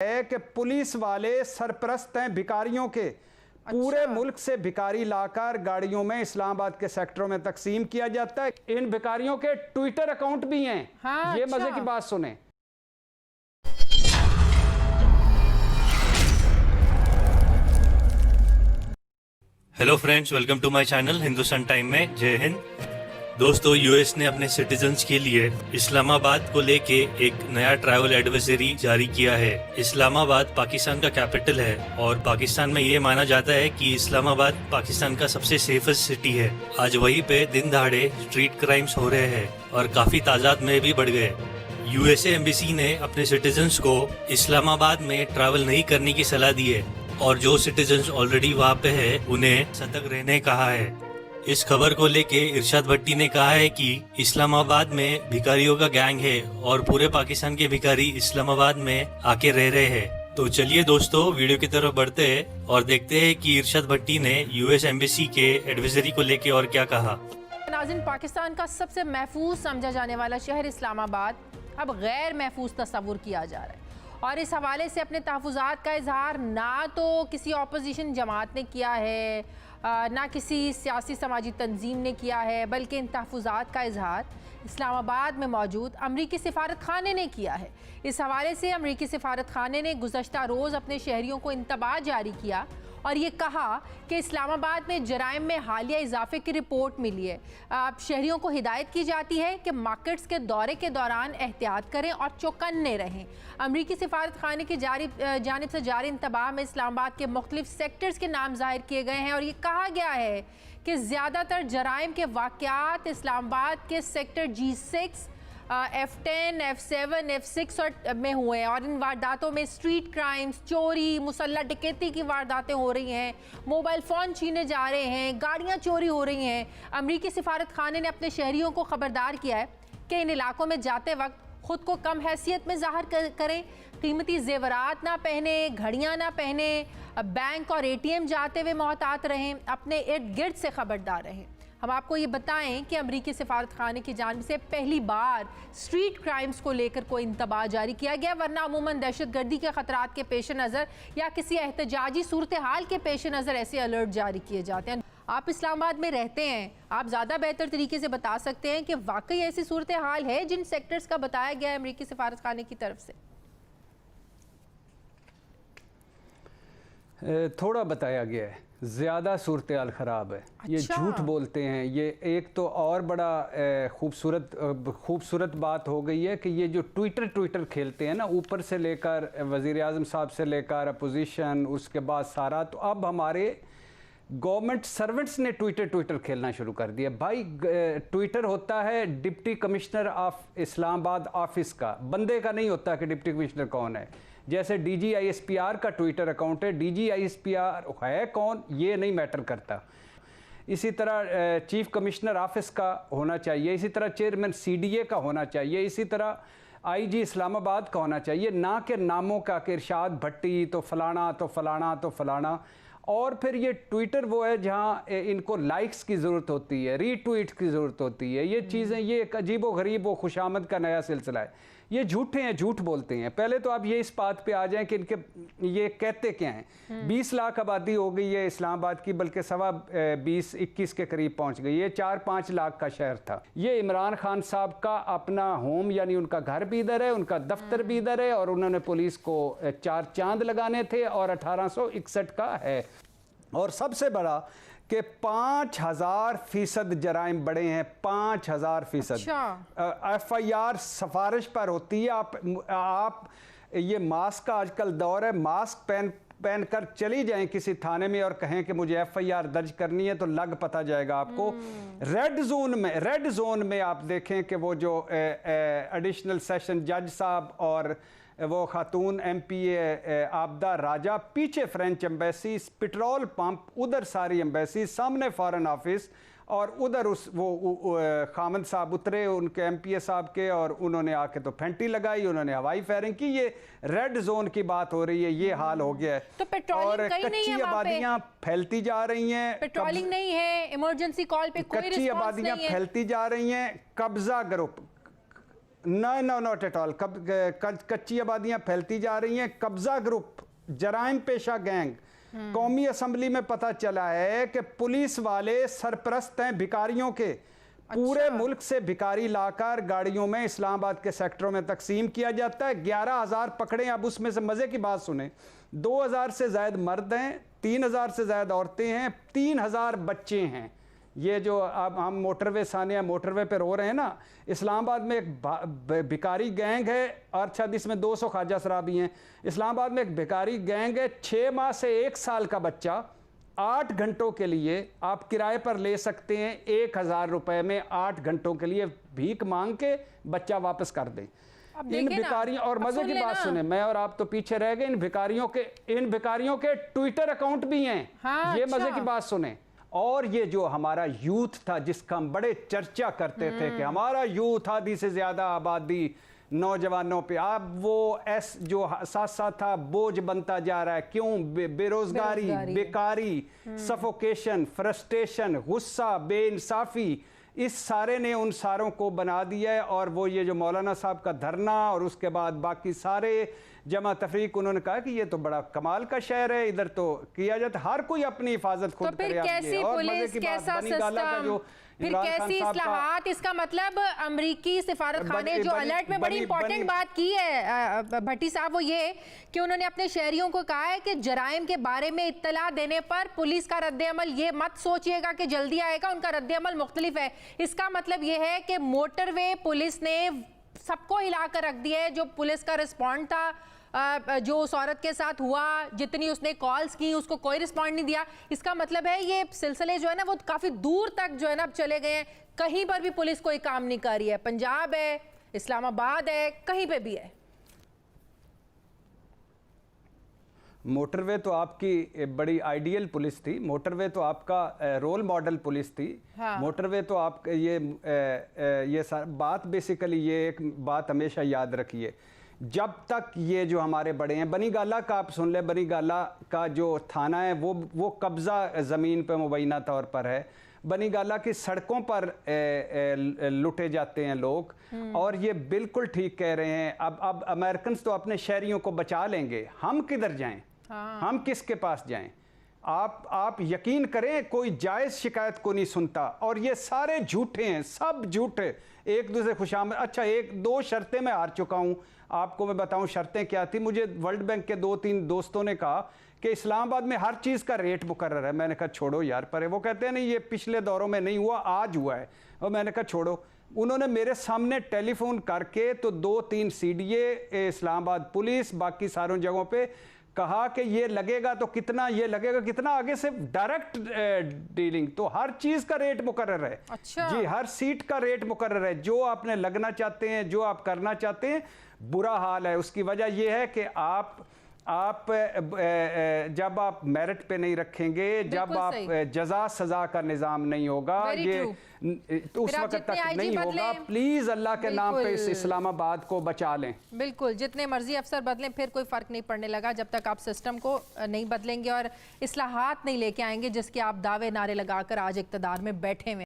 है कि पुलिस वाले सरपरस्त हैं भिखारियों के। पूरे मुल्क से भिखारी लाकर गाड़ियों में इस्लामाबाद के सेक्टरों में तकसीम किया जाता है। इन भिखारियों के ट्विटर अकाउंट भी हैं। हाँ, ये अच्छा। मजे की बात सुने। Hello friends, welcome to my channel Hindustan time में। जय हिंद दोस्तों। यूएस ने अपने सिटीजन्स के लिए इस्लामाबाद को लेके एक नया ट्रैवल एडवाइजरी जारी किया है। इस्लामाबाद पाकिस्तान का कैपिटल है और पाकिस्तान में ये माना जाता है कि इस्लामाबाद पाकिस्तान का सबसे सेफेस्ट सिटी है। आज वहीं पे दिन दहाड़े स्ट्रीट क्राइम्स हो रहे हैं और काफी तादाद में भी बढ़ गए। यूएसए एम्बेसी ने अपने सिटीजन्स को इस्लामाबाद में ट्रैवल नहीं करने की सलाह दी है और जो सिटीजन्स ऑलरेडी वहाँ पे है उन्हें सतर्क रहने कहा है। इस खबर को लेके इरशाद भट्टी ने कहा है कि इस्लामाबाद में भिखारियों का गैंग है और पूरे पाकिस्तान के भिखारी इस्लामाबाद में आके रह रहे हैं। तो चलिए दोस्तों, वीडियो की तरफ बढ़ते हैं और देखते हैं कि इरशाद भट्टी ने यूएस एम्बेसी के एडवाइजरी को लेके और क्या कहा। नाज़रीन, पाकिस्तान का सबसे महफूज समझा जाने वाला शहर इस्लामाबाद अब गैर महफूज तस्वुर किया जा रहा है और इस हवाले से अपने तहफ़्फ़ुज़ात का इजहार ना तो किसी ऑपोजिशन जमात ने किया है, ना किसी सियासी समाजी तंजीम ने किया है, बल्कि इन तहफ़्फ़ुज़ात का इजहार इस्लामाबाद में मौजूद अमरीकी सिफारत खाने ने किया है। इस हवाले से अमरीकी सिफारत खाने ने गुज़श्ता रोज़ अपने शहरियों को इंतबाह जारी किया और ये कहा कि इस्लामाबाद में जराइम में हालिया इजाफे की रिपोर्ट मिली है। शहरियों को हिदायत की जाती है कि मार्केट्स के दौरे के दौरान एहतियात करें और चौकन्ने रहें। अमरीकी सिफारत खाने की जानिब से जारी इंतबाह में इस्लामाबाद के मुख्तलिफ सेक्टर्स के नाम जाहिर किए गए हैं और ये कहा गया है कि ज़्यादातर जराइम के वाक़यात इस्लामाबाद के sector G6, F10, F7, F6 और में हुए हैं और इन वारदातों में स्ट्रीट क्राइम्स, चोरी, मुसल्लह डकैती की वारदातें हो रही हैं, मोबाइल फ़ोन छीने जा रहे हैं, गाड़ियां चोरी हो रही हैं। अमरीकी सिफारत खाने ने अपने शहरियों को ख़बरदार किया है कि इन इलाकों में जाते वक्त ख़ुद को कम हैसियत में ज़ाहिर करें, कीमती जेवरात ना पहने, घड़ियाँ ना पहने, बैंक और ATM जाते हुए मोहतात रहें, अपने इर्द गिर्द से ख़बरदार रहें। हम आपको ये बताएं कि अमरीकी सिफारत खाने की जानिब से पहली बार स्ट्रीट क्राइम्स को लेकर कोई इंतबाह जारी किया गया, वरना अमूमन दहशत गर्दी के ख़तरात के पेश नज़र या किसी एहतजाजी सूरत हाल के पेश नज़र ऐसे अलर्ट जारी किए जाते हैं। आप इस्लामाबाद में रहते हैं, आप ज़्यादा बेहतर तरीके से बता सकते हैं कि वाकई ऐसी सूरत हाल है जिन सेक्टर्स का बताया गया है अमरीकी सिफारत खाने की तरफ से। थोड़ा बताया गया है, ज़्यादा सूरत हाल ख़राब है। अच्छा। ये झूठ बोलते हैं। ये एक तो और बड़ा खूबसूरत बात हो गई है कि ये जो ट्विटर खेलते हैं ना, ऊपर से लेकर वज़ीर आज़म साहब से लेकर अपोजिशन, उसके बाद सारा, तो अब हमारे गवर्नमेंट सर्वेंट्स ने ट्विटर खेलना शुरू कर दिया। भाई, ट्विटर होता है deputy commissioner of Islamabad office का, बंदे का नहीं होता कि डिप्टी कमिश्नर कौन है। जैसे DGISPR का ट्विटर अकाउंट है, DGISPR है कौन ये नहीं मैटर करता। इसी तरह चीफ कमिश्नर ऑफिस का होना चाहिए, इसी तरह चेयरमैन CDA का होना चाहिए, इसी तरह IG इस्लामाबाद का होना चाहिए, ना कि नामों का कि इरशाद भट्टी तो फलाना तो फलाना तो फलाना। और फिर ये ट्विटर वो है जहाँ इनको लाइक्स की ज़रूरत होती है, रीट्वीट की ज़रूरत होती है। ये चीज़ें, ये एक अजीब व गरीब व खुशामद का नया सिलसिला है। ये झूठे हैं, झूठ बोलते हैं। पहले तो आप ये इस बात पे आ जाएं कि इनके ये कहते क्या हैं। 20 लाख आबादी हो गई है इस्लामाबाद की, बल्कि 21 के करीब पहुंच गई है। 4-5 लाख का शहर था। ये इमरान खान साहब का अपना होम, यानी उनका घर भी इधर है, उनका दफ्तर भी इधर है और उन्होंने पुलिस को 4 चांद लगाने थे और 1861 का है। और सबसे बड़ा कि 5000% जराइम बढ़े हैं, 5000%। अच्छा। FIR सिफारिश पर होती है। आप ये मास्क का आजकल दौर है, मास्क पहन कर चली जाएं किसी थाने में और कहें कि मुझे FIR दर्ज करनी है तो लग पता जाएगा आपको। रेड जोन में आप देखें कि वो जो एडिशनल सेशन जज साहब और वो खातून MPA आबदा राजा, पीछे फ्रेंच एम्बेसी, पेट्रोल पंप, उधर सारी एम्बेसी, सामने फॉरेन ऑफिस और उधर खामद साहब उतरे उनके MPA साहब के और उन्होंने आके तो फेंटी लगाई, उन्होंने हवाई फायरिंग की। ये रेड जोन की बात हो रही है, ये हाल हो गया है। तो और कच्ची आबादियां फैलती जा रही हैं, पेट्रोलिंग नहीं है, इमरजेंसी कॉल पे कोई कच्ची आबादियां फैलती जा रही हैं। कब्जा group no not at all. कच्ची आबादियां फैलती जा रही हैं। कब्जा ग्रुप, जराइम पेशा गैंग, कौमी असम्बली में पता चला है कि पुलिस वाले सरपरस्त हैं भिखारियों के। पूरे मुल्क से भिखारी लाकर गाड़ियों में इस्लामाबाद के सेक्टरों में तकसीम किया जाता है। 11,000 पकड़े। अब उसमें से मजे की बात सुने, 2,000 से ज्यादा मर्द हैं, 3,000 से ज्यादा औरतें हैं, 3,000 बच्चे हैं। ये जो अब हम मोटरवे सानिया मोटरवे पे रो रहे हैं ना, इस्लामाबाद में एक भिखारी गैंग है, और शायद इसमें 200 ख्वाजा शराबी हैं। इस्लामाबाद में एक भिखारी गैंग है। 6 माह से 1 साल का बच्चा 8 घंटों के लिए आप किराए पर ले सकते हैं। 1,000 रुपए में 8 घंटों के लिए भीख मांग के बच्चा वापस कर दें। इन भिखारियों, और मजे की बात सुने, मैं और आप तो पीछे रह गए, इन भिखारियों के ट्विटर अकाउंट भी हैं। हाँ, ये अच्छा। मजे की बात सुने। और ये जो हमारा यूथ था जिसका हम बड़े चर्चा करते थे कि हमारा यूथ आधी से ज्यादा आबादी नौजवानों पे, अब वो जो साथ साथ था बोझ बनता जा रहा है। क्यों? बेरोजगारी, बेकारी, सफोकेशन, फ्रस्ट्रेशन, गुस्सा, बेइंसाफी, इस सारे ने उन सारों को बना दिया है। और वो ये जो मौलाना साहब का धरना और उसके बाद बाकी सारे जमा तफरीक, उन्होंने कहा कि ये तो बड़ा कमाल का शहर है, इधर तो किया जाता, हर कोई अपनी हिफाजत खुद करे। फिर कैसी पुलिस, कैसा सिस्टम, फिर कैसी इस्लाहात? इसका मतलब अमरीकी सिफारत खाने जो अलर्ट में बड़ी इंपॉर्टेंट बात की है भट्टी साहब, वो ये कि उन्होंने अपने शहरियों को कहा है कि जराइम के बारे में इत्तला देने पर पुलिस का रद्द-ए-अमल, ये मत सोचिएगा कि जल्दी आएगा, उनका रद्द-ए-अमल मुख्तलिफ है। इसका मतलब ये है कि मोटरवे पुलिस ने सबको हिला कर रख दिया है। जो पुलिस का रिस्पॉन्ड था, जो उस औरत के साथ हुआ, जितनी उसने कॉल्स की, उसको कोई रिस्पॉन्ड नहीं दिया। इसका मतलब है ये सिलसिले जो है ना वो काफी दूर तक जो है ना अब चले गए हैं। कहीं पर भी पुलिस कोई काम नहीं कर रही है। पंजाब है, इस्लामाबाद है, कहीं पे भी है। मोटरवे तो आपकी बड़ी आइडियल पुलिस थी। मोटरवे तो आपका रोल मॉडल पुलिस थी। हाँ। मोटरवे तो आप ये बात बेसिकली, ये एक बात हमेशा याद रखिए, जब तक ये जो हमारे बड़े हैं, बनी गाला का आप सुन ले, बनी गाला का जो थाना है वो कब्ज़ा ज़मीन पे मुबैना तौर पर है। बनी गाला की सड़कों पर लुटे जाते हैं लोग। और ये बिल्कुल ठीक कह रहे हैं। अब अमेरिकन तो अपने शहरियों को बचा लेंगे, हम किधर जाएं? हाँ। हम किसके पास जाएं? आप यकीन करें, कोई जायज़ शिकायत को नहीं सुनता। और ये सारे झूठे हैं, सब झूठे, एक दूसरे खुशामद। अच्छा, 1-2 शर्तें मैं हार चुका हूँ। आपको मैं बताऊं शर्तें क्या थी। मुझे वर्ल्ड बैंक के 2-3 दोस्तों ने कहा कि इस्लामाबाद में हर चीज़ का रेट मुकर्रर है। मैंने कहा छोड़ो यार परे। वो कहते हैं नहीं, ये पिछले दौरों में नहीं हुआ, आज हुआ है। और मैंने कहा छोड़ो। उन्होंने मेरे सामने टेलीफोन करके तो 2-3 CDA, इस्लामाबाद पुलिस, बाकी सारों जगहों पे कहा कि ये लगेगा तो कितना, ये लगेगा कितना, आगे से डायरेक्ट डीलिंग। तो हर चीज का रेट मुकर्रर है। अच्छा। जी, हर सीट का रेट मुकर्रर है। जो आपने लगना चाहते हैं, जो आप करना चाहते हैं, बुरा हाल है। उसकी वजह यह है कि आप जब आप मेरिट पे नहीं रखेंगे, जब आप जजा सजा का निज़ाम नहीं होगा, ये तो उस वक्त तक नहीं होगा। प्लीज अल्लाह के नाम पे इस इस्लामाबाद को बचा लें। बिल्कुल, जितने मर्जी अफसर बदलें फिर कोई फर्क नहीं पड़ने लगा जब तक आप सिस्टम को नहीं बदलेंगे और इस्लाहात नहीं लेके आएंगे जिसके आप दावे नारे लगाकर आज इक़्तिदार में बैठे हुए।